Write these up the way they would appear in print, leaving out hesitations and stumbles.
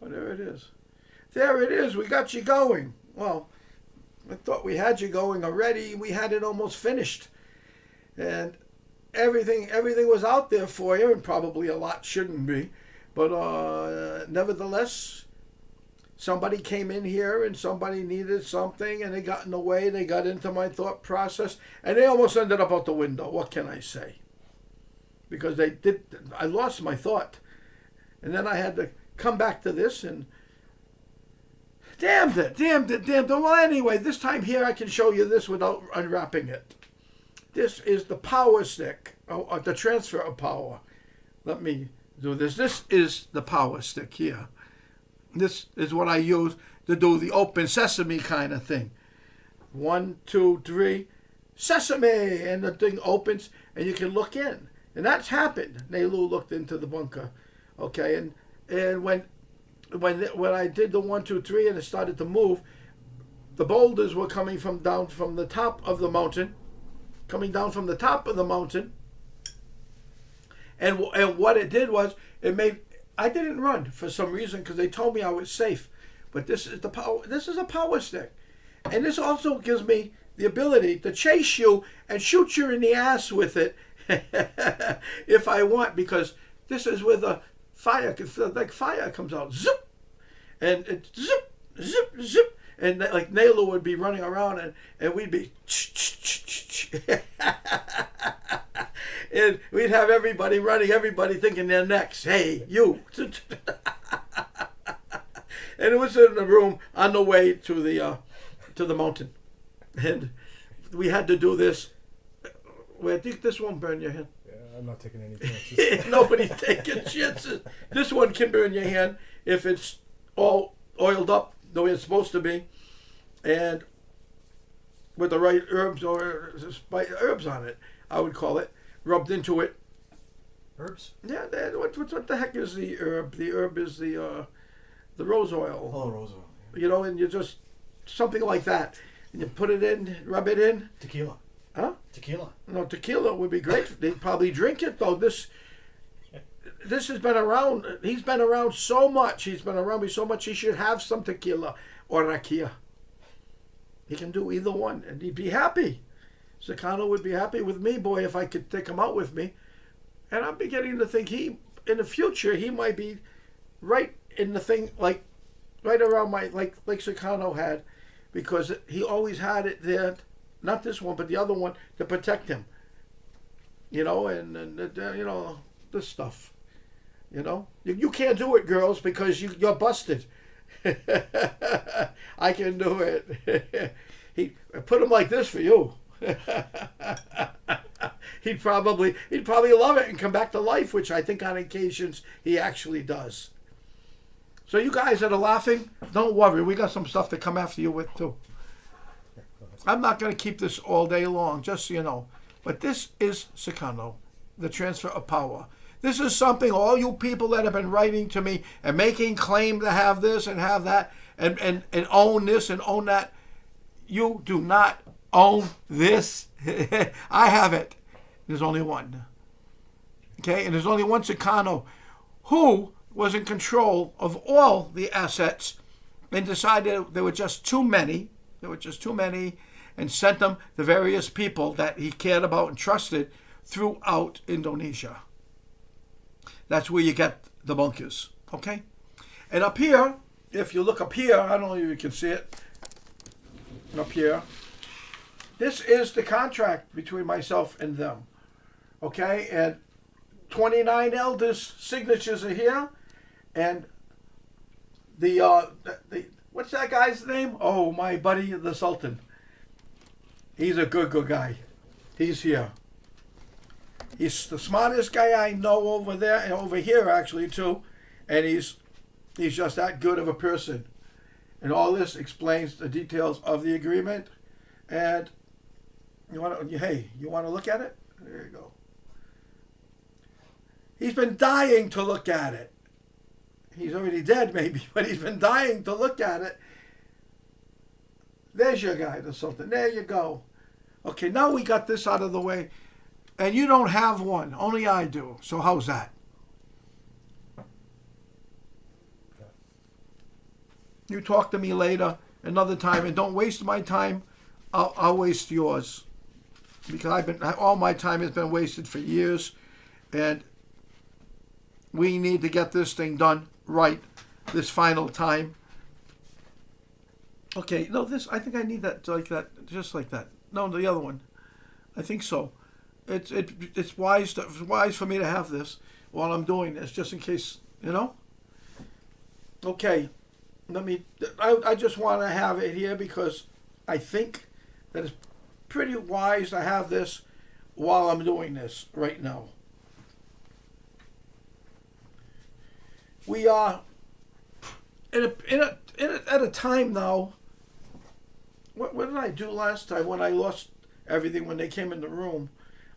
Oh, there it is. There it is. We got you going. Well, I thought we had you going already. We had it almost finished. And everything was out there for you, and probably a lot shouldn't be. But nevertheless, somebody came in here and somebody needed something and they got in the way. They got into my thought process and they almost ended up out the window. What can I say? Because I lost my thought. And then I had to come back to this and damned it. Well, anyway, this time here I can show you this without unwrapping it. This is the power stick, the transfer of power. Let me do this. This is the power stick here. This is what I use to do the open sesame kind of thing. 1, 2, 3, sesame, and the thing opens and you can look in. And that's happened. Nelu looked into the bunker, okay. And when I did the 1, 2, 3 and it started to move, the boulders were coming down from the top of the mountain, and what it did was I didn't run for some reason because they told me I was safe. But this is the power. This is a power stick, and this also gives me the ability to chase you and shoot you in the ass with it if I want. Because this is where the fire, like fire comes out, zip, and it zip, zip, zip, and like Nayla would be running around and we'd be. And we'd have everybody running, everybody thinking they're next. Hey, you. And it was in the room on the way to the mountain. And we had to do this. Well, I think this won't burn your hand. Yeah, I'm not taking any chances. Nobody's taking chances. This one can burn your hand if it's all oiled up the way it's supposed to be. And with the right herbs or herbs on it, I would call it. Rubbed into it. Herbs? Yeah, what the heck is the herb? The herb is the rose oil. Oh, rose oil. Yeah. You know, and you just, something like that. And you put it in, rub it in. Tequila. Huh? Tequila. No, tequila would be great. They'd probably drink it, though. This has been around. He's been around so much. He's been around me so much. He should have some tequila or rakia. He can do either one, and he'd be happy. Sakano would be happy with me, boy, if I could take him out with me. And I'm beginning to think in the future, he might be right in the thing, like, right around like Sakano had, because he always had it there, not this one, but the other one, to protect him. You know, and you know, this stuff. You know? You can't do it, girls, because you're busted. I can do it. He put him like this for you. He'd probably love it and come back to life, which I think on occasions he actually does. So you guys that are laughing, don't worry. We got some stuff to come after you with too. I'm not going to keep this all day long, just so you know. But this is Sakano, the transfer of power. This is something all you people that have been writing to me and making claim to have this and have that and own this and own that. You do not own this. I have it. There's only one. Okay, and there's only one Sakano who was in control of all the assets and decided there were just too many. And sent them to various people that he cared about and trusted throughout Indonesia. That's where you get the bunkers. Okay? And up here, if you look up here, I don't know if you can see it. Up here. This is the contract between myself and them. Okay? And 29 elders' signatures are here. And the what's that guy's name? Oh, my buddy, the Sultan. He's a good guy. He's here. He's the smartest guy I know over there and over here actually too. And he's just that good of a person. And all this explains the details of the agreement. And you want to look at it? There you go. He's been dying to look at it. He's already dead maybe, but he's been dying to look at it. There's your guy, the Sultan. There you go. Okay, now we got this out of the way. And you don't have one. Only I do. So how's that? You talk to me later, another time, and don't waste my time. I'll waste yours, because all my time has been wasted for years, and we need to get this thing done right this final time. Okay, no, I think I need that like that, just like that. No, the other one. I think so. It's wise for me to have this while I'm doing this, just in case, you know. Okay, I just want to have it here because I think that it's pretty wise to have this while I'm doing this right now. We are at a time now. What did I do last time when I lost everything when they came in the room?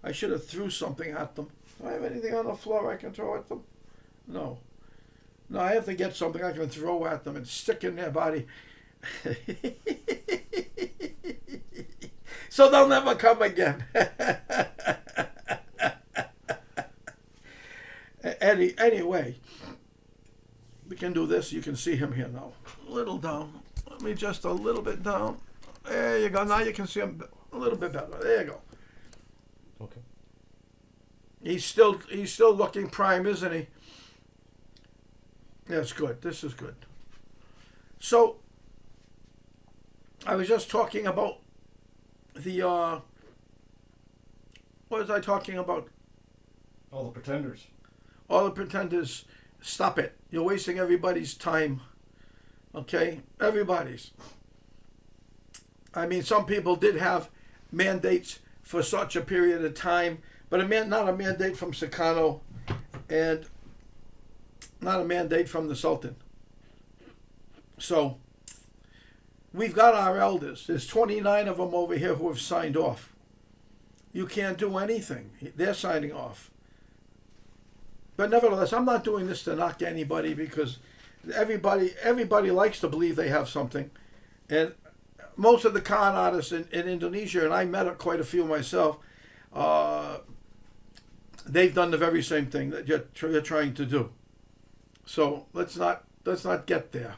I should have threw something at them. Do I have anything on the floor I can throw at them? No. No, I have to get something I can throw at them and stick in their body. So they'll never come again. Anyway, we can do this. You can see him here now. A little down. Let me just a little bit down. There you go. Now you can see him a little bit better. There you go. Okay. He's still looking prime, isn't he? That's good. This is good. So, I was just talking about the, what was I talking about? All the pretenders. All the pretenders. Stop it. You're wasting everybody's time. Okay? Everybody's. I mean, some people did have mandates for such a period of time, but not a mandate from Sukarno, and not a mandate from the Sultan. So, we've got our elders. There's 29 of them over here who have signed off. You can't do anything. They're signing off. But nevertheless, I'm not doing this to knock anybody, because everybody likes to believe they have something. And most of the con artists in Indonesia, and I met quite a few myself, they've done the very same thing that you're trying to do. So let's not get there,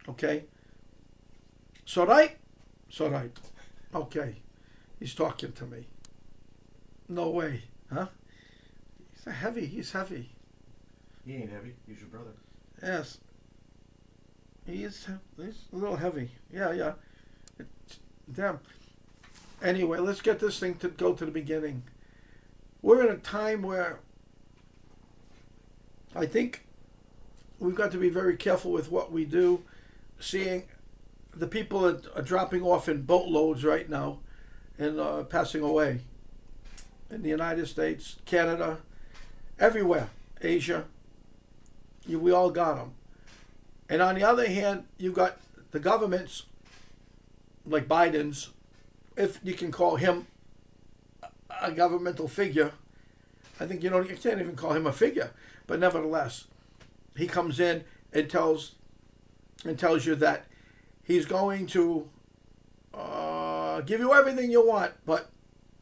okay? Sorai? Okay, he's talking to me. No way, huh? He's heavy. He ain't heavy. He's your brother. Yes. He's a little heavy. Yeah. Damn. Anyway, let's get this thing to go to the beginning. We're in a time where I think we've got to be very careful with what we do. Seeing the people are dropping off in boatloads right now and passing away. In the United States, Canada, everywhere, Asia, we all got them. And on the other hand, you've got the governments, like Biden's, if you can call him a governmental figure. I think you can't even call him a figure, but nevertheless, he comes in and tells you that he's going to give you everything you want, but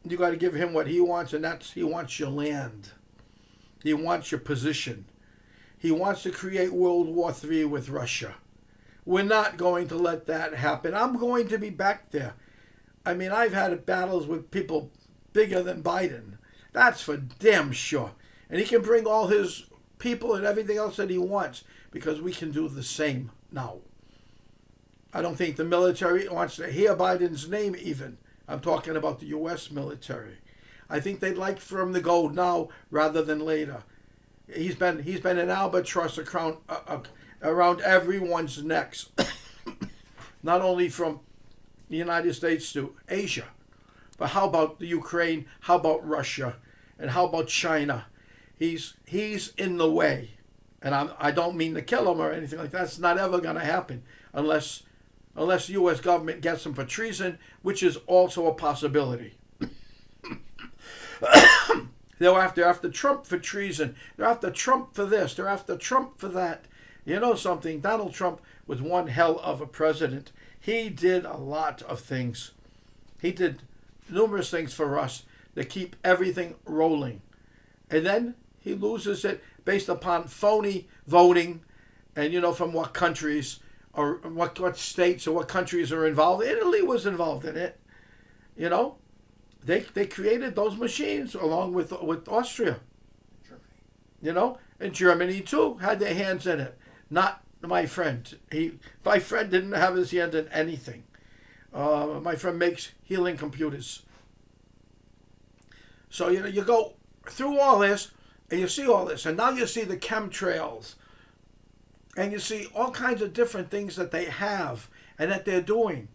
you got to give him what he wants, and that's he wants your land. He wants your position. He wants to create World War III with Russia. We're not going to let that happen. I'm going to be back there. I mean, I've had battles with people bigger than Biden. That's for damn sure. And he can bring all his people and everything else that he wants, because we can do the same now. I don't think the military wants to hear Biden's name even. I'm talking about the U.S. military. I think they'd like for him to go now rather than later. He's been an albatross around everyone's necks, not only from the United States to Asia, but how about the Ukraine? How about Russia? And how about China? He's in the way, and I don't mean to kill him or anything like that. It's not ever going to happen unless the U.S. government gets him for treason, which is also a possibility. They're after Trump for treason. They're after Trump for this. They're after Trump for that. You know something? Donald Trump was one hell of a president. He did a lot of things. He did numerous things for us to keep everything rolling. And then he loses it based upon phony voting, and from what countries, or what states or what countries are involved. Italy was involved in it. You know, they created those machines along with Austria. Germany. You know, and Germany too had their hands in it. Not my friend. My friend didn't have his hand in anything. My friend makes healing computers. So you go through all this, and you see all this, and now you see the chemtrails, and you see all kinds of different things that they have and that they're doing.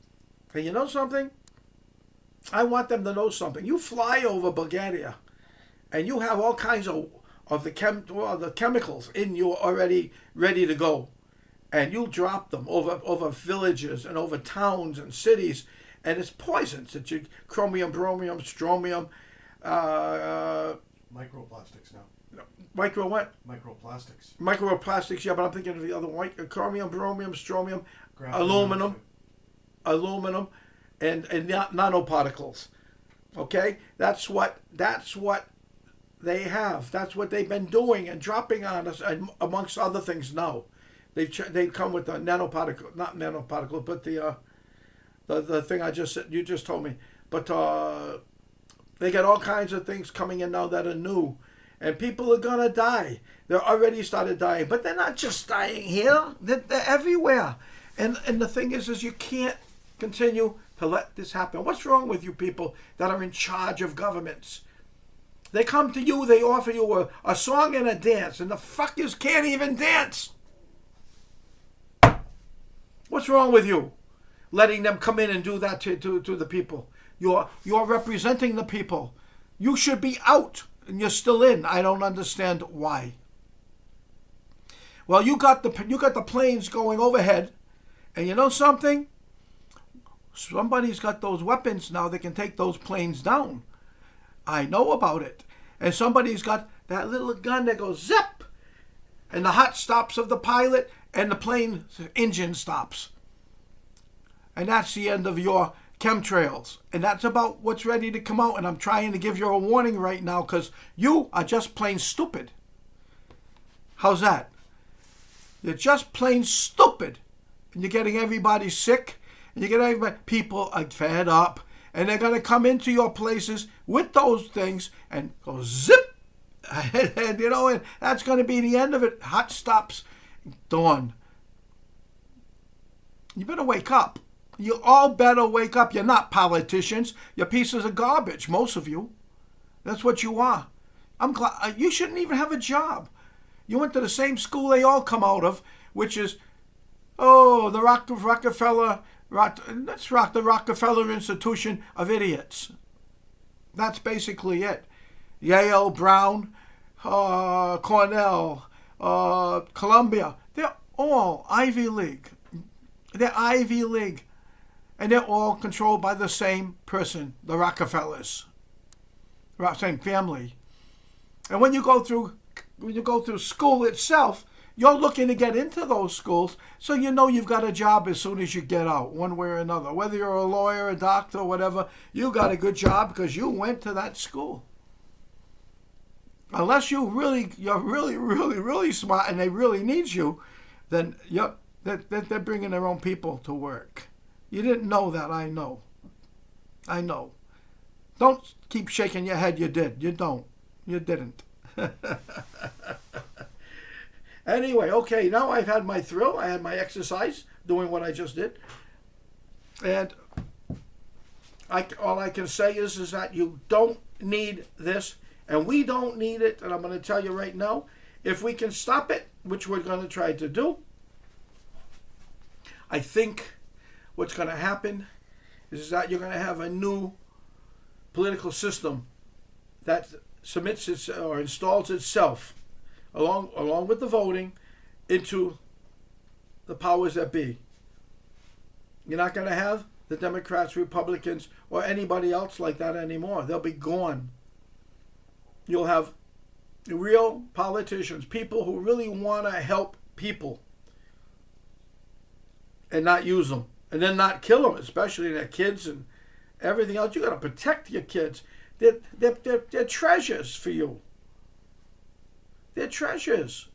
And you know something? I want them to know something. You fly over Bulgaria, and you have all kinds of the chemicals in you already ready to go, and you drop them over villages and over towns and cities, and it's poisons. It's chromium, bromium, strontium, Microplastics now. micro what? Microplastics. Microplastics. Yeah, but I'm thinking of the other one: chromium, bromium, strontium, Graphene aluminum, and nanoparticles. Okay, that's what they have. That's what they've been doing and dropping on us, and amongst other things. Now, they've come with the nanoparticle, not nanoparticle, but the thing you just told me. But they got all kinds of things coming in now that are new, and people are gonna die. They're already started dying, but they're not just dying here. They're everywhere. And the thing is you can't continue to let this happen. What's wrong with you people that are in charge of governments? They come to you, they offer you a song and a dance, and the fuckers can't even dance. What's wrong with you? Letting them come in and do that to the people. You're representing the people. You should be out, and you're still in. I don't understand why. Well, you got the planes going overhead, and you know something? Somebody's got those weapons now that can take those planes down. I know about it. And somebody's got that little gun that goes zip, and the heart stops of the pilot, and the plane engine stops. And that's the end of your chemtrails. And that's about what's ready to come out. And I'm trying to give you a warning right now because you are just plain stupid. How's that? You're just plain stupid. And you're getting everybody sick. And you get everybody, people are fed up. And they're going to come into your places with those things and go zip. And and that's going to be the end of it. Hot stops. Dawn. You better wake up. You all better wake up. You're not politicians. You're pieces of garbage, most of you. That's what you are. I'm glad you shouldn't even have a job. You went to the same school they all come out of, which is, the Rockefeller. Let's rock the Rockefeller Institution of Idiots. That's basically it. Yale, Brown, Cornell, Columbia. They're all Ivy League. They're Ivy League. And they're all controlled by the same person, the Rockefellers. Same family. And when you go through school itself, you're looking to get into those schools, so you know you've got a job as soon as you get out, one way or another. Whether you're a lawyer, a doctor, whatever, you got a good job because you went to that school. Unless you're really, really smart and they really need you, then they're bringing their own people to work. You didn't know that, I know. I know. Don't keep shaking your head, you did. You don't. You didn't. Anyway, okay, now I've had my thrill. I had my exercise doing what I just did. And all I can say is that you don't need this, and we don't need it. And I'm going to tell you right now, if we can stop it, which we're going to try to do, I think what's going to happen is that you're going to have a new political system that submits or installs itself along with the voting into the powers that be. You're not going to have the Democrats, Republicans, or anybody else like that anymore. They'll be gone. You'll have real politicians, people who really want to help people and not use them, and then not kill them, especially their kids and everything else. You got to protect your kids. They're treasures for you. They're treasures.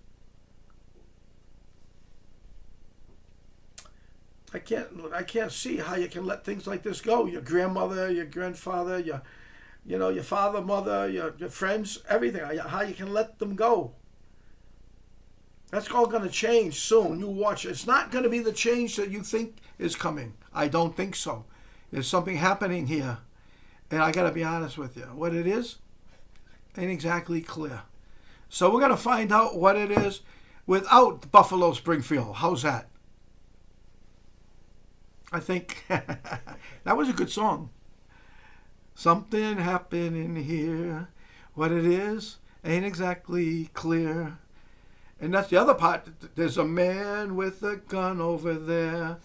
I can't see how you can let things like this go. Your grandmother, your grandfather, your father, mother, your friends, everything. How you can let them go. That's all going to change soon. You watch. It's not going to be the change that you think is coming. I don't think so. There's something happening here. And I got to be honest with you. What it is ain't exactly clear. So we're going to find out what it is without Buffalo Springfield. How's that? I think that was a good song. Something happening here. What it is ain't exactly clear. And that's the other part. There's a man with a gun over there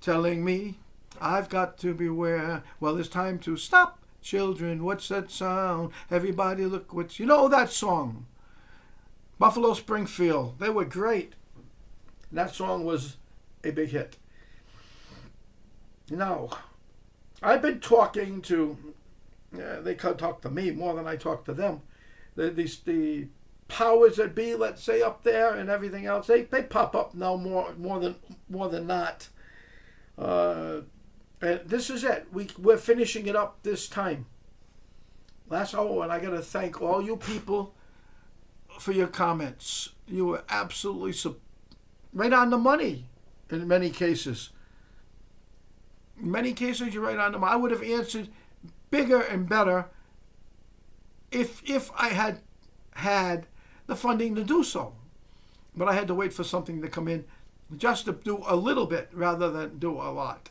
telling me I've got to beware. Well, it's time to stop. Children, what's that sound? Everybody look what's... You know that song. Buffalo Springfield. They were great. And that song was a big hit. Now, I've been talking to... they could talk to me more than I talk to them. The powers that be, let's say, up there and everything else, they pop up now more than not. And this is it. We're finishing it up this time. And I got to thank all you people for your comments. You were absolutely right on the money in many cases. In many cases, you're right on the money. I would have answered bigger and better if I had the funding to do so. But I had to wait for something to come in just to do a little bit rather than do a lot.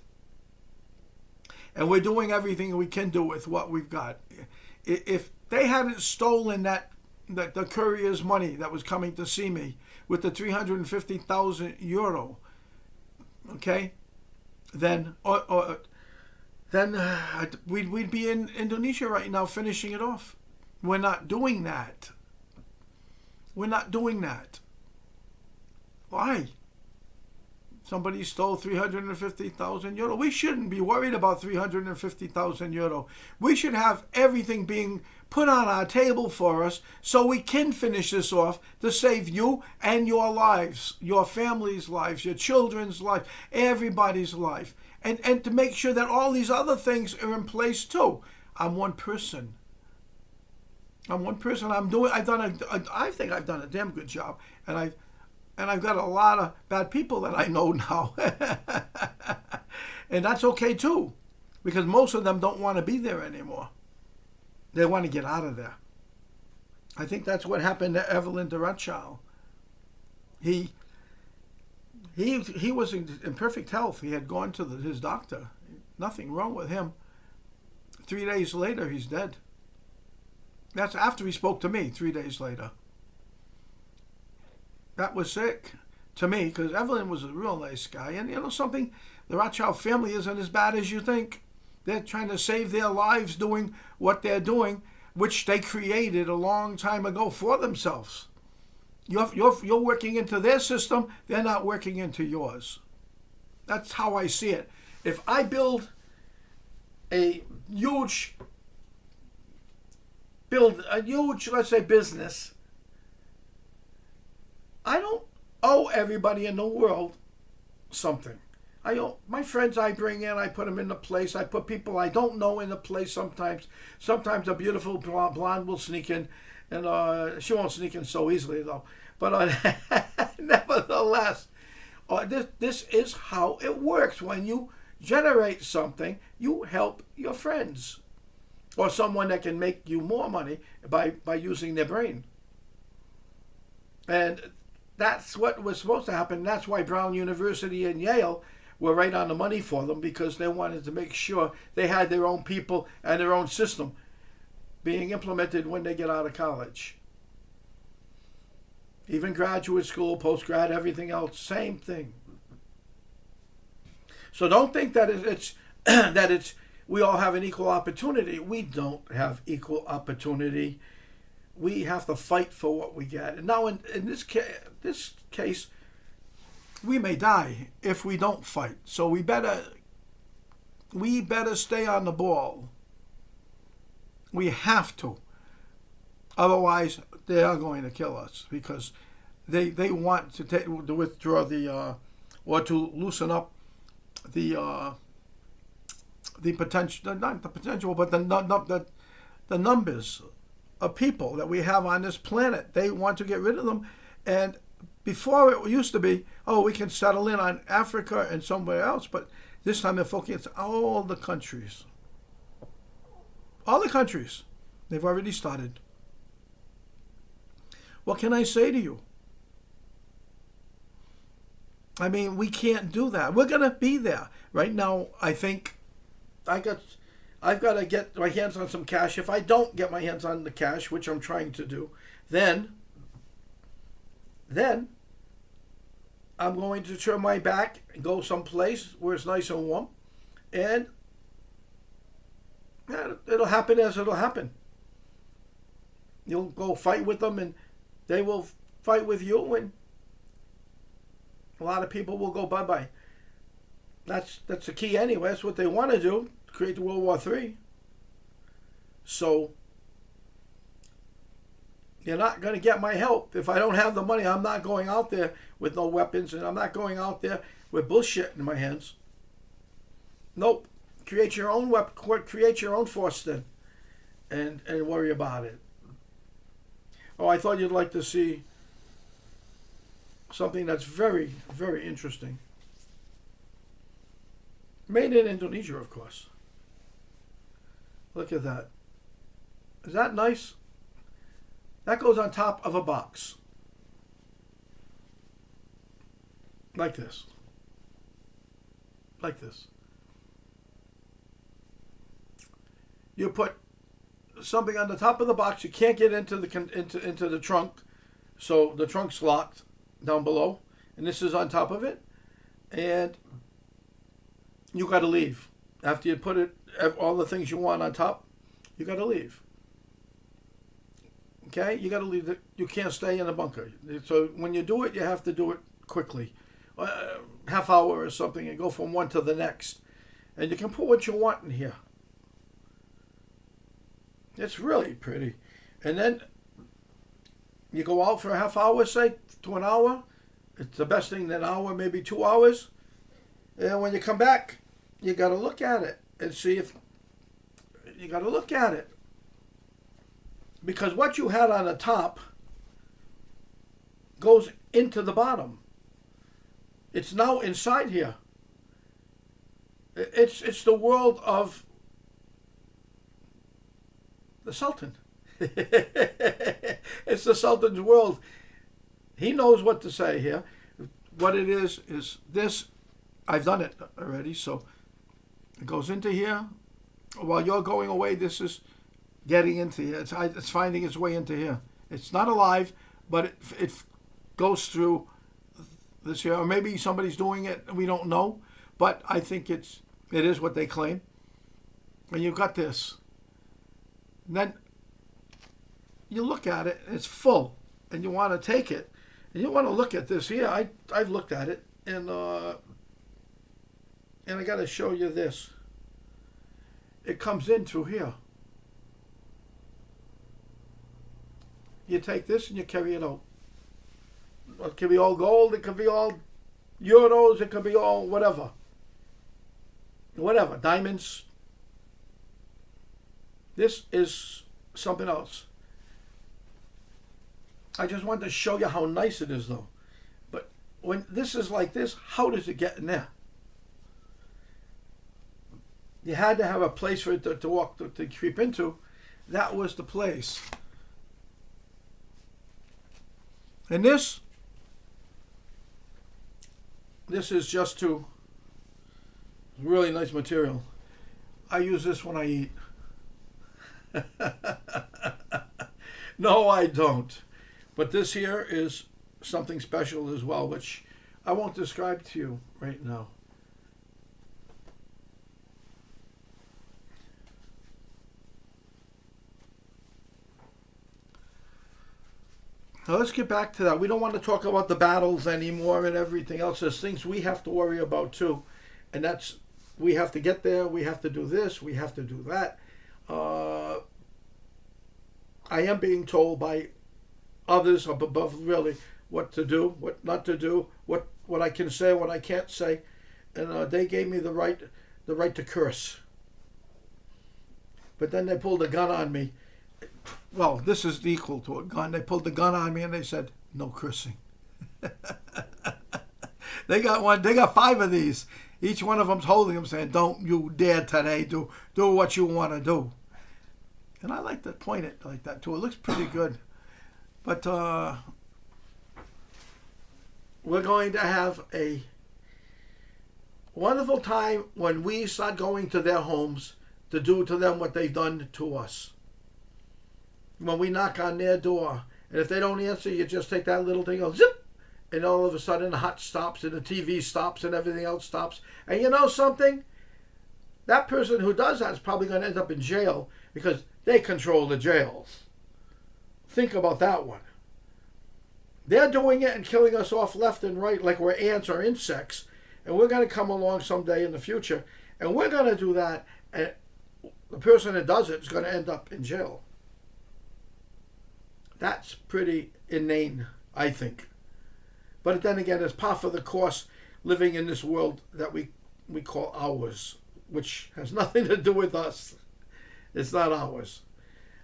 And we're doing everything we can do with what we've got. If they hadn't stolen the courier's money that was coming to see me with the 350,000 euro, okay, then we'd be in Indonesia right now finishing it off. We're not doing that. We're not doing that. Why? Somebody stole 350,000 euro. We shouldn't be worried about 350,000 euro. We should have everything being put on our table for us so we can finish this off to save you and your lives, your family's lives, your children's life, everybody's life. And to make sure that all these other things are in place too. I'm one person. I think I've done a damn good job. And I've got a lot of bad people that I know now. And that's okay too. Because most of them don't want to be there anymore. They want to get out of there. I think that's what happened to Evelyn de Rothschild. He was in perfect health. He had gone to his doctor. Nothing wrong with him. 3 days later, he's dead. That's after he spoke to me 3 days later. That was sick to me because Evelyn was a real nice guy. And you know something? The Rothschild family isn't as bad as you think. They're trying to save their lives doing what they're doing, which they created a long time ago for themselves. You're working into their system. They're not working into yours. That's how I see it. If I build a huge, let's say, business, I don't owe everybody in the world something. My friends I bring in, I put them into place. I put people I don't know into place sometimes. Sometimes a beautiful blonde will sneak in, and she won't sneak in so easily though. But nevertheless, this is how it works. When you generate something, you help your friends or someone that can make you more money by using their brain. And that's what was supposed to happen. That's why Brown University and Yale were right on the money for them, because they wanted to make sure they had their own people and their own system being implemented when they get out of college. Even graduate school, post-grad, everything else, same thing. So don't think that it's we all have an equal opportunity. We don't have equal opportunity. We have to fight for what we get. And now in this case, we may die if we don't fight. So we better stay on the ball. We have to. Otherwise, they are going to kill us because they want to withdraw or to loosen up the potential, not the potential, but the numbers of people that we have on this planet. They want to get rid of them. And before it used to be, oh, we can settle in on Africa and somewhere else, but this time they're focusing on all the countries. All the countries. They've already started. What can I say to you? I mean, we can't do that. We're going to be there. Right now, I think I've got to get my hands on some cash. If I don't get my hands on the cash, which I'm trying to do, then I'm going to turn my back and go someplace where it's nice and warm. And it'll happen as it'll happen. You'll go fight with them and they will fight with you, and a lot of people will go bye-bye. That's the key anyway. That's what they want to do, create the World War III. So you're not going to get my help. If I don't have the money, I'm not going out there with no weapons, and I'm not going out there with bullshit in my hands. Nope. Create your own weapon, create your own force then, and worry about it. Oh, I thought you'd like to see something that's very, very interesting. Made in Indonesia, of course. Look at that. Is that nice? That goes on top of a box. Like this. Like this. You put something on the top of the box. You can't get into the trunk, so the trunk's locked down below, and this is on top of it, and you got to leave after you put it all the things you want on top. You got to leave. Okay, you got to leave. You can't stay in the bunker. So when you do it, you have to do it quickly, half hour or something, and go from one to the next, and you can put what you want in here. It's really pretty. And then you go out for a half hour, say, to an hour. It's the best thing, an hour, maybe 2 hours. And when you come back, you got to look at it and see if... You got to look at it. Because what you had on the top goes into the bottom. It's now inside here. It's the world of the Sultan. It's the Sultan's world. He knows what to say here. What it is this. I've done it already, so it goes into here. While you're going away, this is getting into here. It's finding its way into here. It's not alive, but it goes through this here. Or maybe somebody's doing it and we don't know, but I think it is what they claim. And you've got this. And then you look at it, and it's full, and you want to take it, and you want to look at this here. I've looked at it, and I got to show you this. It comes in through here. You take this and you carry it out. It could be all gold, it could be all euros, it could be all whatever. Whatever, diamonds. This is something else. I just wanted to show you how nice it is, though. But when this is like this, how does it get in there? You had to have a place for it to walk, to creep into. That was the place. And this is just really nice material. I use this when I eat. No, I don't. But this here is something special as well, which I won't describe to you right now. Now let's get back to that. We don't want to talk about the battles anymore and everything else. There's things we have to worry about too. And that's, we have to get there, we have to do this, we have to do that. I am being told by others up above really what to do, what not to do, what I can say, what I can't say. and they gave me the right to curse. But then they pulled a gun on me. Well, this is equal to a gun. They pulled the gun on me and they said, "No cursing." They got one. They got 5 of these. Each one of them's holding them, saying, "Don't you dare today. Do what you want to do." And I like to point it like that too. It looks pretty good. But we're going to have a wonderful time when we start going to their homes to do to them what they've done to us. When we knock on their door, and if they don't answer, you just take that little thing, go zip, and all of a sudden the hot stops and the TV stops and everything else stops. And you know something? That person who does that is probably going to end up in jail because they control the jails. Think about that one. They're doing it and killing us off left and right like we're ants or insects. And we're going to come along someday in the future and we're going to do that. And the person that does it is going to end up in jail. That's pretty inane, I think. But then again, it's par for the course living in this world that we call ours, which has nothing to do with us. It's not ours.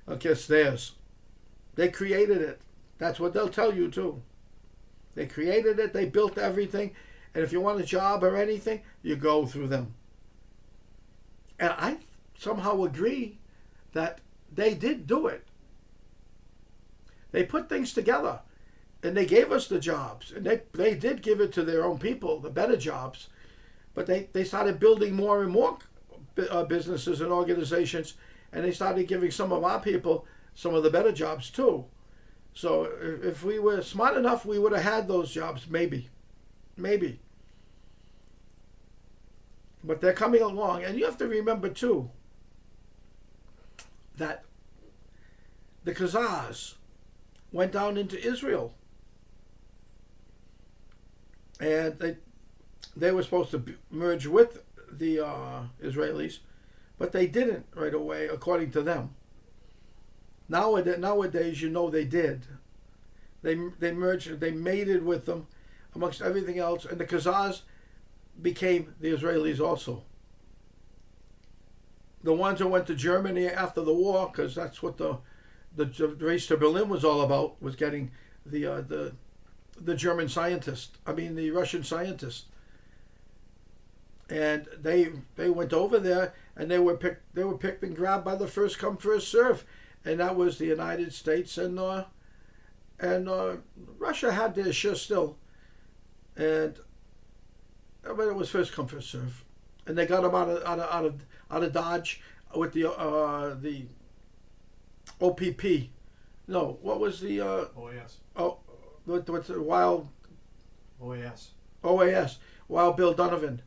Okay, it's theirs. They created it. That's what they'll tell you too. They created it, they built everything, and if you want a job or anything, you go through them. And I somehow agree that they did do it. They put things together, and they gave us the jobs, and they did give it to their own people, the better jobs, but they started building more and more businesses and organizations, and they started giving some of our people some of the better jobs too. So if we were smart enough, we would have had those jobs, maybe. But they're coming along, and you have to remember too that the Khazars went down into Israel, and they were supposed to merge with the Israelis, but they didn't right away, according to them. Nowadays, you know they did. They merged, they mated with them, amongst everything else, and the Khazars became the Israelis also. The ones who went to Germany after the war, because that's what the race to Berlin was all about, was getting the German scientist. I mean the Russian scientist. And they went over there, and they were picked and grabbed by the first come first serve, and that was the United States and Russia had their share still, but it was first come first serve, and they got them out of Dodge with the OPP. No, what was the OAS. Oh, what's the Wild OAS. OAS, Wild Bill Donovan,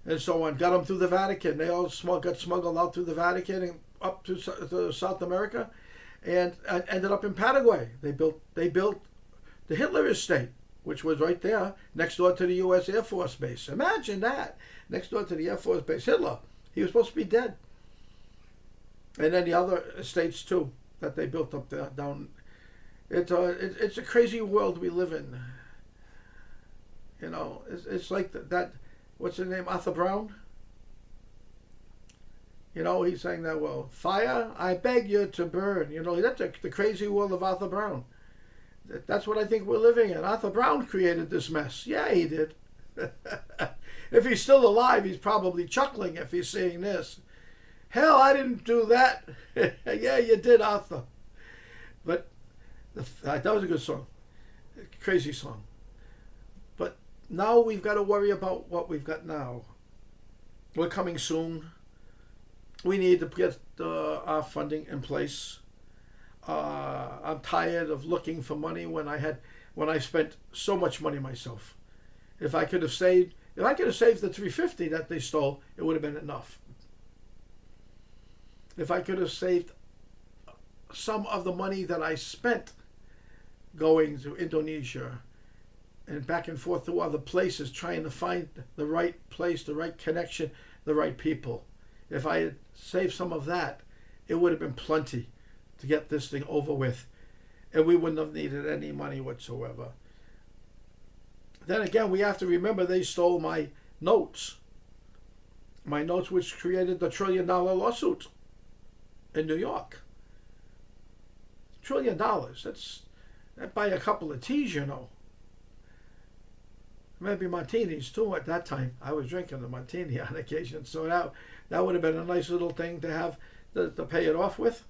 and so on. Got them through the Vatican. They all got smuggled out through the Vatican and up to South America, and ended up in Paraguay. They built the Hitler Estate, which was right there next door to the U.S. Air Force Base. Imagine that, next door to the Air Force Base. Hitler, he was supposed to be dead. And then the other estates too that they built up there down. It's a crazy world we live in. You know, it's like that. What's his name? Arthur Brown. You know, he's saying that, well, fire, I beg you to burn. You know, that's the crazy world of Arthur Brown. That's what I think we're living in. Arthur Brown created this mess. Yeah, he did. If he's still alive, he's probably chuckling if he's seeing this. Hell, I didn't do that. Yeah, you did, Arthur. But that was a good song. Crazy song. But now we've got to worry about what we've got now. We're coming soon. We need to get our funding in place. I'm tired of looking for money when I spent so much money myself. If I could have saved the $350 that they stole, it would have been enough. If I could have saved some of the money that I spent going to Indonesia and back and forth to other places, trying to find the right place, the right connection, the right people. If I had saved some of that, it would have been plenty to get this thing over with, and we wouldn't have needed any money whatsoever. Then again, we have to remember they stole my notes. My notes, which created the $1 trillion lawsuit in New York. $1 trillion. That buy a couple of teas, you know. Maybe martinis too at that time. I was drinking a martini on occasion, so that would have been a nice little thing to have to pay it off with.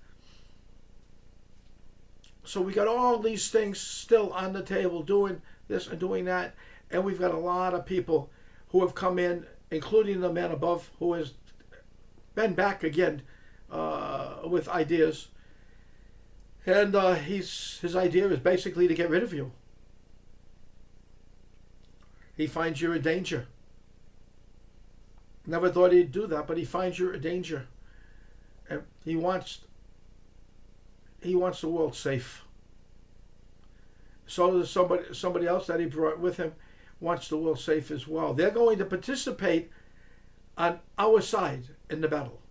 So we got all these things still on the table, doing this and doing that, and we've got a lot of people who have come in, including the man above, who has been back again with ideas. And his idea is basically to get rid of you. He finds you're a danger. Never thought he'd do that, but he finds you're a danger. And he wants the world safe. So does somebody else that he brought with him wants the world safe as well. They're going to participate on our side in the battle.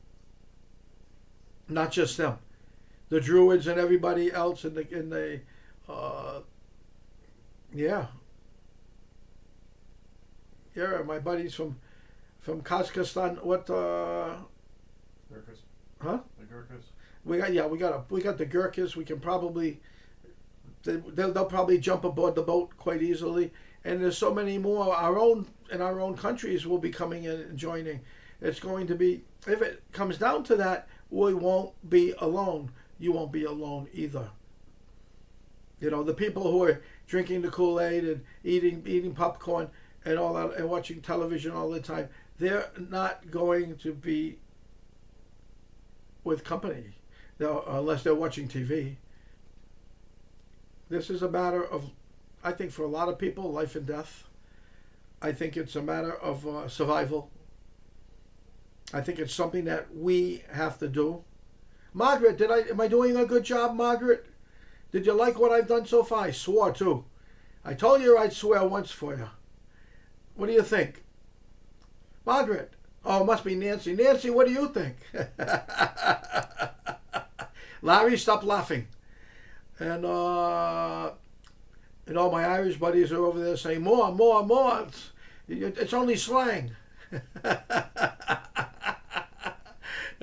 Not just them. The Druids and everybody else in the my buddies from Kazakhstan. What Gurkhas. Huh? The Gurkhas. We got the Gurkhas. We can probably they'll probably jump aboard the boat quite easily. And there's so many more our own countries will be coming in and joining. It's going to be, if it comes down to that, we won't be alone. You won't be alone either. You know, the people who are drinking the Kool-Aid and eating popcorn and all that and watching television all the time, they're not going to be with company unless they're watching TV. This is a matter of, I think for a lot of people, life and death. I think it's a matter of survival. I think it's something that we have to do. Margaret, am I doing a good job, Margaret? Did you like what I've done so far? I swore too. I told you I'd swear once for you. What do you think? Margaret. Oh, it must be Nancy. Nancy, what do you think? Larry, stop laughing. And all my Irish buddies are over there saying, more, more, more. It's only slang.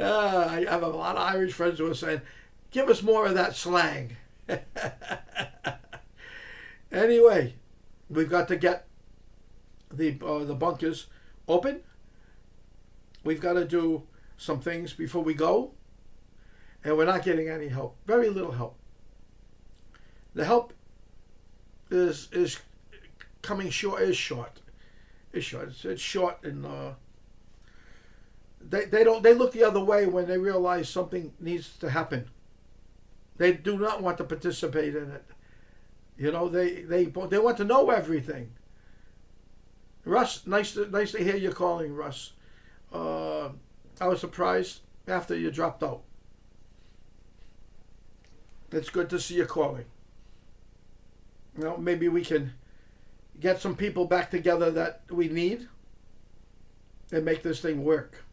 I have a lot of Irish friends who are saying, give us more of that slang. Anyway, we've got to get the bunkers open. We've got to do some things before we go. And we're not getting any help. Very little help. The help is coming short. It's short. It's short, and they look the other way when they realize something needs to happen. They do not want to participate in it. You know, they want to know everything. Russ, nice to hear you calling, Russ. I was surprised after you dropped out. It's good to see you calling. You know, maybe we can get some people back together that we need and make this thing work.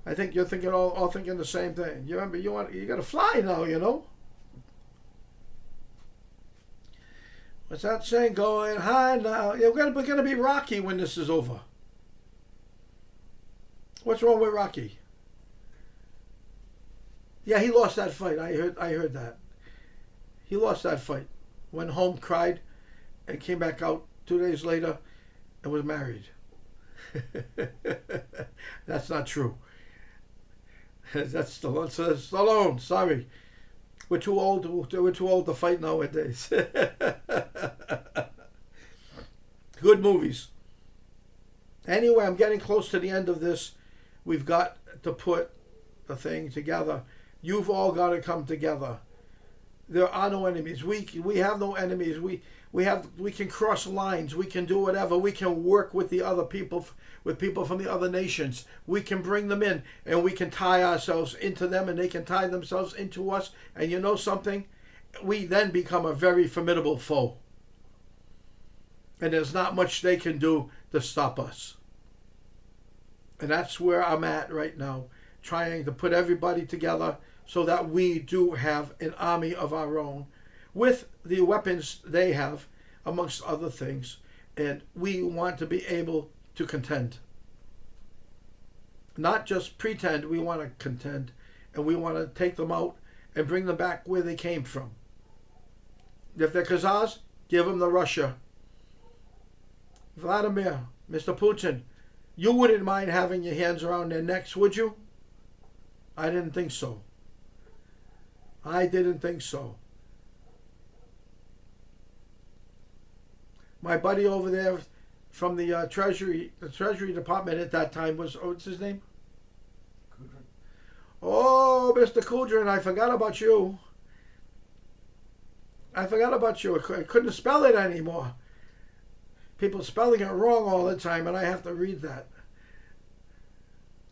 I think you're thinking all thinking the same thing. You remember you got to fly now, you know. What's that saying? Going high now. Yeah, we're gonna be Rocky when this is over. What's wrong with Rocky? Yeah, he lost that fight. I heard that. He lost that fight. Went home, cried, and came back out 2 days later and was married. That's not true. That's Stallone. Sorry. We're too old to fight nowadays. Good movies. Anyway, I'm getting close to the end of this. We've got to put the thing together. You've all got to come together. There are no enemies. We have no enemies. We can cross lines. We can do whatever. We can work with the other people, with people from the other nations. We can bring them in, and we can tie ourselves into them, and they can tie themselves into us. And you know something? We then become a very formidable foe. And there's not much they can do to stop us. And that's where I'm at right now, trying to put everybody together so that we do have an army of our own with the weapons they have, amongst other things. And we want to be able to contend. Not just pretend, we want to contend, and we want to take them out and bring them back where they came from. If they're Khazars, give them the Russia. Vladimir, Mr. Putin, you wouldn't mind having your hands around their necks, would you? I didn't think so. I didn't think so. My buddy over there from the Treasury Department at that time was, what's his name? Kudrin. Oh, Mr. Kudrin, I forgot about you. I couldn't spell it anymore. People spelling it wrong all the time, and I have to read that.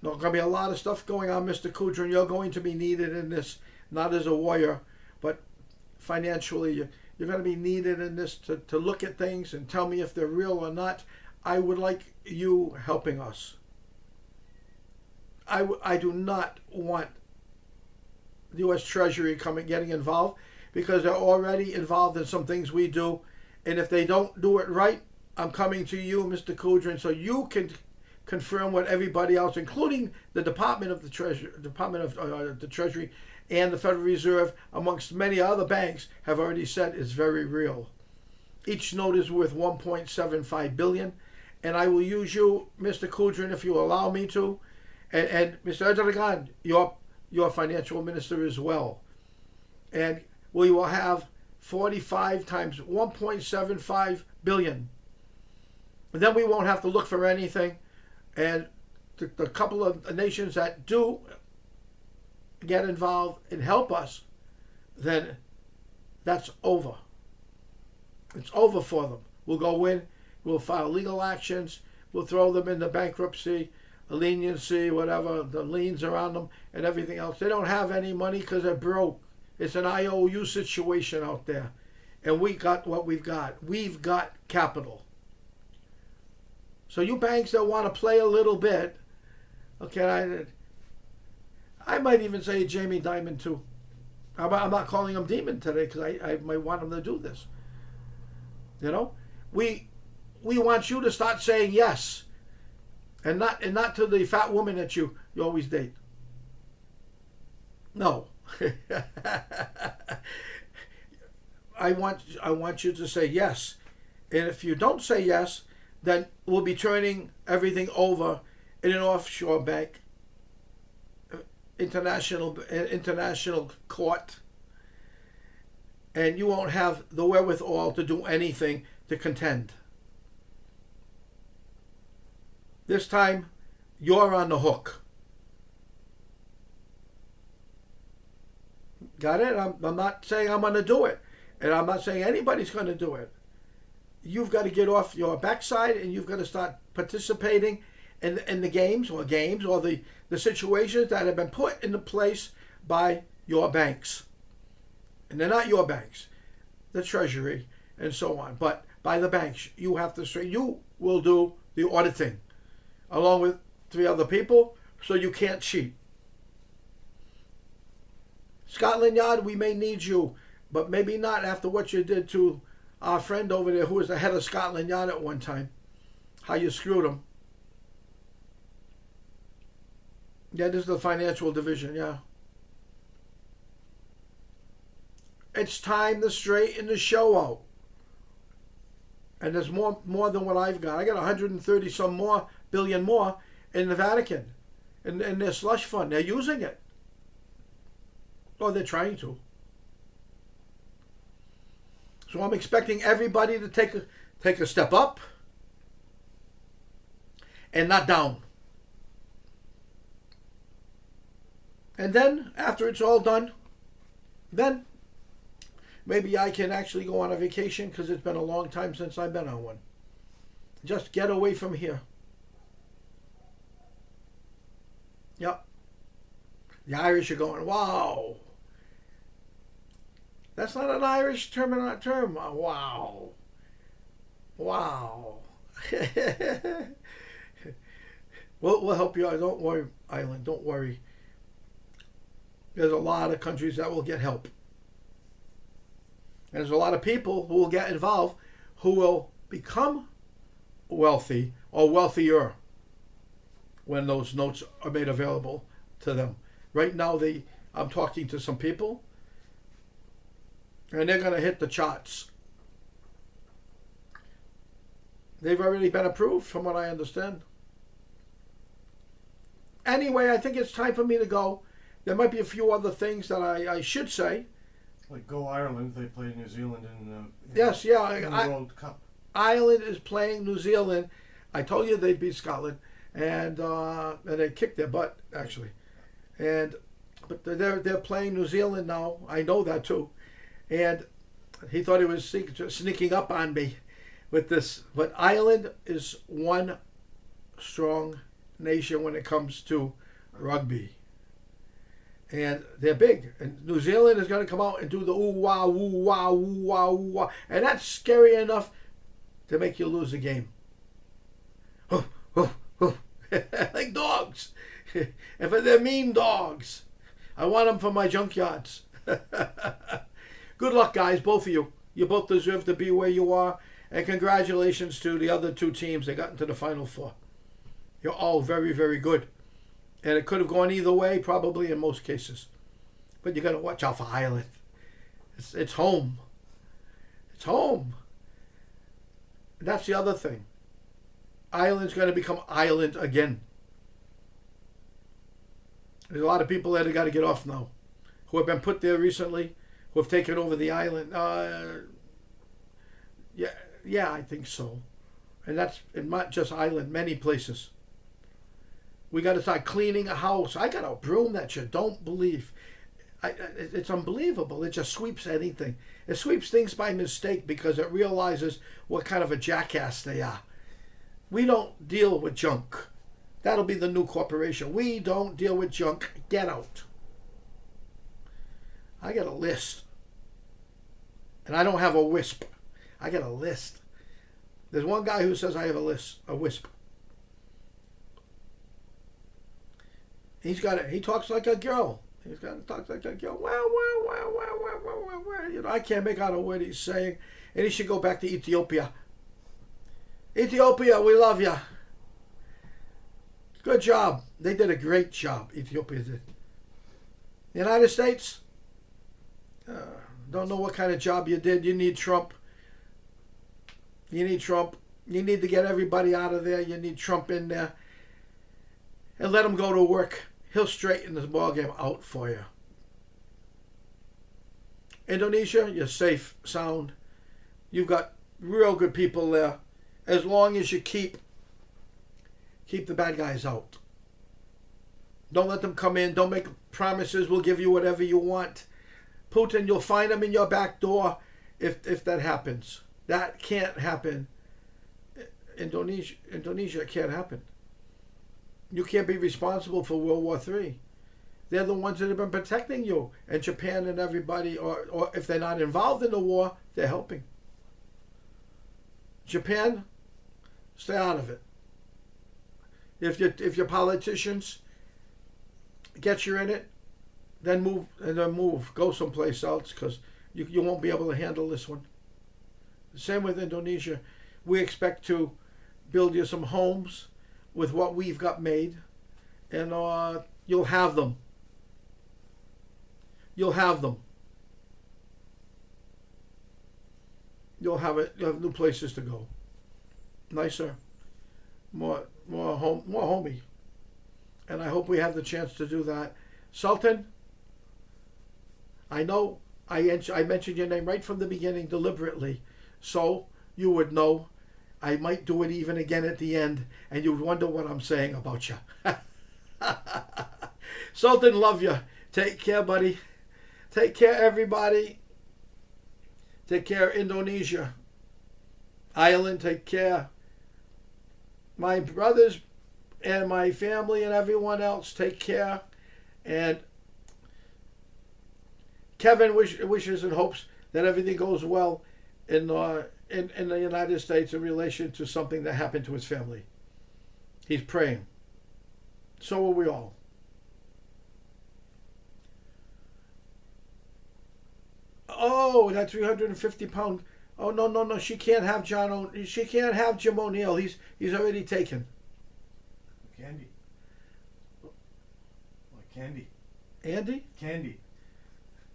There's going to be a lot of stuff going on, Mr. Kudrin. You're going to be needed in this, not as a warrior, but financially. You're going to be needed in this to look at things and tell me if they're real or not. I would like you helping us. I do not want the U.S. Treasury getting involved, because they're already involved in some things we do. And if they don't do it right, I'm coming to you, Mr. Kudrin, so you can confirm what everybody else, including the Department of the Treasury and the Federal Reserve, amongst many other banks, have already said is very real. Each note is worth $1.75 billion, and I will use you, Mr. Kudrin, if you allow me to, and Mr. Erdogan, your financial minister as well, and we will have 45 times 1.75 billion. And then we won't have to look for anything. And the couple of nations that do get involved and help us, then that's over. It's over for them. We'll go in, we'll file legal actions, we'll throw them into bankruptcy, a leniency, whatever, the liens are on them and everything else. They don't have any money because they're broke. It's an IOU situation out there. And we got what we've got. We've got capital. So you banks that want to play a little bit, okay, I might even say Jamie Dimon too. I'm not calling him Demon today because I might want him to do this. You know? We want you to start saying yes. And not to the fat woman that you always date. No. I want you to say yes. And if you don't say yes, then we'll be turning everything over in an offshore bank, international court, and you won't have the wherewithal to do anything to contend. This time, you're on the hook. Got it? I'm not saying I'm going to do it. And I'm not saying anybody's going to do it. You've got to get off your backside and you've got to start participating in the games or the situations that have been put into place by your banks. And they're not your banks, the Treasury and so on, but by the banks. You have to say, you will do the auditing along with 3 other people, so you can't cheat. Scotland Yard, we may need you, but maybe not after what you did to our friend over there who was the head of Scotland Yard at one time. How you screwed him. Yeah, this is the financial division, yeah. It's time to straighten the show out. And there's more than what I've got. I got 130 some more billion more in the Vatican. In their slush fund. They're using it. Or they're trying to. So I'm expecting everybody to take a step up and not down. And then, after it's all done, then maybe I can actually go on a vacation, because it's been a long time since I've been on one. Just get away from here. Yep. The Irish are going, wow. That's not an Irish term. Wow. Wow. We'll help you out. Don't worry, Island. Don't worry. There's a lot of countries that will get help. And there's a lot of people who will get involved who will become wealthy or wealthier when those notes are made available to them. Right now, I'm talking to some people, and they're going to hit the charts. They've already been approved, from what I understand. Anyway, I think it's time for me to go. There might be a few other things that I should say. Like Go Ireland, they played New Zealand in Yes, yeah. in the World Cup. Ireland is playing New Zealand. I told you they'd beat Scotland, and they kicked their butt actually. But they're playing New Zealand now. I know that too, and he thought he was sneaking up on me with this. But Ireland is one strong nation when it comes to rugby. And they're big. And New Zealand is going to come out and do the ooh wah, ooh wah, ooh wah, ooh wah. And that's scary enough to make you lose a game. Like dogs. And they're mean dogs. I want them for my junkyards. Good luck, guys, both of you. You both deserve to be where you are. And congratulations to the other two teams that got into the Final Four. You're all very, very good. And it could have gone either way, probably in most cases. But you got to watch out for Ireland. It's home. It's home. And that's the other thing. Ireland's going to become Ireland again. There's a lot of people that have got to get off now, who have been put there recently, who have taken over the island. Yeah, I think so. And that's not just Ireland, many places. We got to start cleaning a house. I got a broom that you don't believe. It's unbelievable. It just sweeps anything. It sweeps things by mistake because it realizes what kind of a jackass they are. We don't deal with junk. That'll be the new corporation. We don't deal with junk. Get out. I got a list. And I don't have a wisp. I got a list. There's one guy who says I have a wisp. He talks like a girl. Talks like a girl. You know, I can't make out a word he's saying. And he should go back to Ethiopia. Ethiopia, we love you. Good job. They did a great job. Ethiopia did. The United States, don't know what kind of job you did. You need Trump. You need Trump. You need to get everybody out of there. You need Trump in there. And let him go to work. He'll straighten this ballgame out for you. Indonesia, you're safe, sound. You've got real good people there. As long as you keep the bad guys out. Don't let them come in. Don't make promises. We'll give you whatever you want. Putin, you'll find him in your back door if that happens. That can't happen. Indonesia can't happen. You can't be responsible for World War III. They're the ones that have been protecting you. And Japan and everybody, or if they're not involved in the war, they're helping. Japan, stay out of it. If your politicians get you in it, then move. Go someplace else because you won't be able to handle this one. Same with Indonesia. We expect to build you some homes with what we've got made, and you'll have them. You'll have them. You'll have it. You'll have new places to go. Nicer, more homey, and I hope we have the chance to do that. Sultan, I know I mentioned your name right from the beginning deliberately, so you would know. I might do it even again at the end, and you'd wonder what I'm saying about you. Sultan, love you. Take care, buddy. Take care, everybody. Take care, Indonesia. Ireland, take care. My brothers and my family and everyone else, take care. And Kevin wishes and hopes that everything goes well in the United States in relation to something that happened to his family. He's praying. So are we all. Oh, that 350-pound Oh no, no, no! She can't have She can't have Jim O'Neill. He's already taken. Candy. Like Candy. Andy? Candy.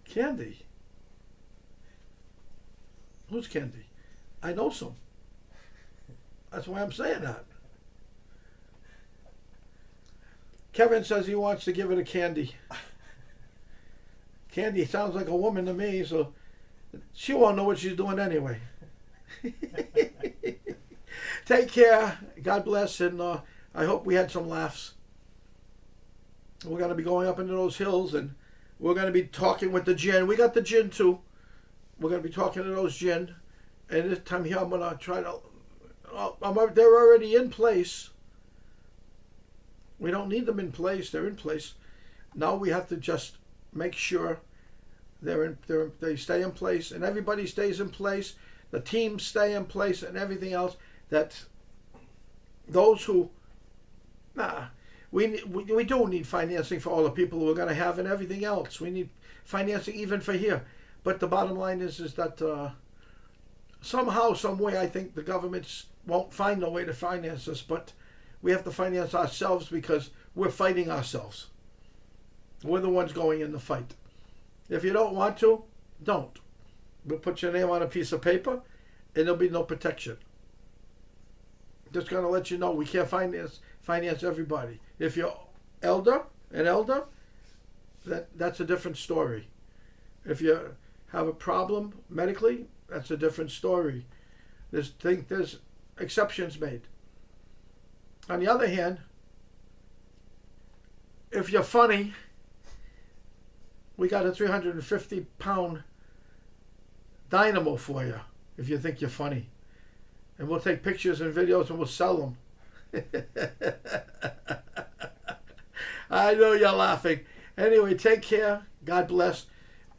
Candy. Who's Candy? I know some. That's why I'm saying that. Kevin says he wants to give it a Candy. Candy sounds like a woman to me, so she won't know what she's doing anyway. Take care. God bless, and I hope we had some laughs. We're going to be going up into those hills, and we're going to be talking with the gin. We got the gin too. We're going to be talking to those gin, and this time here I'm going to try to. They're already in place. We don't need them in place. They're in place. Now we have to just make sure they stay in place, and everybody stays in place. The teams stay in place, and everything else. That those who, we do need financing for all the people we're going to have, and everything else. We need financing even for here. But the bottom line is that somehow, some way, I think the governments won't find a way to finance us, but we have to finance ourselves because we're fighting ourselves. We're the ones going in the fight. If you don't want to, don't. We'll put your name on a piece of paper, and there'll be no protection. Just going to let you know we can't finance everybody. If you're an elder, that's a different story. If you have a problem medically, that's a different story. There's exceptions made. On the other hand, if you're funny, we got a 350-pound dynamo for you if you think you're funny. And we'll take pictures and videos and we'll sell them. I know you're laughing. Anyway, take care. God bless.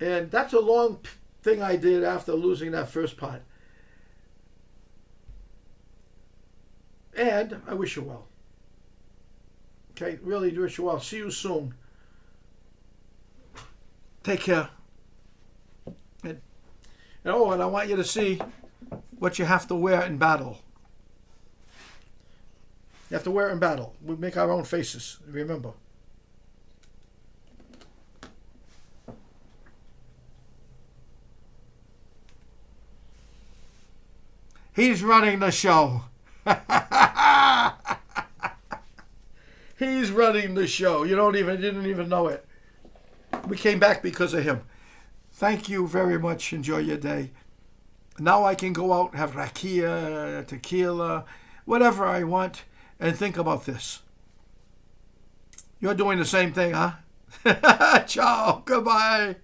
And that's a long thing I did after losing that first pot. And I wish you well. Okay, really do wish you well. See you soon. Take care. And I want you to see what you have to wear in battle. You have to wear it in battle. We make our own faces, remember. He's running the show. He's running the show. You didn't even know it. We came back because of him. Thank you very much. Enjoy your day. Now I can go out, have rakia, tequila, whatever I want, and think about this. You're doing the same thing, huh? Ciao. Goodbye.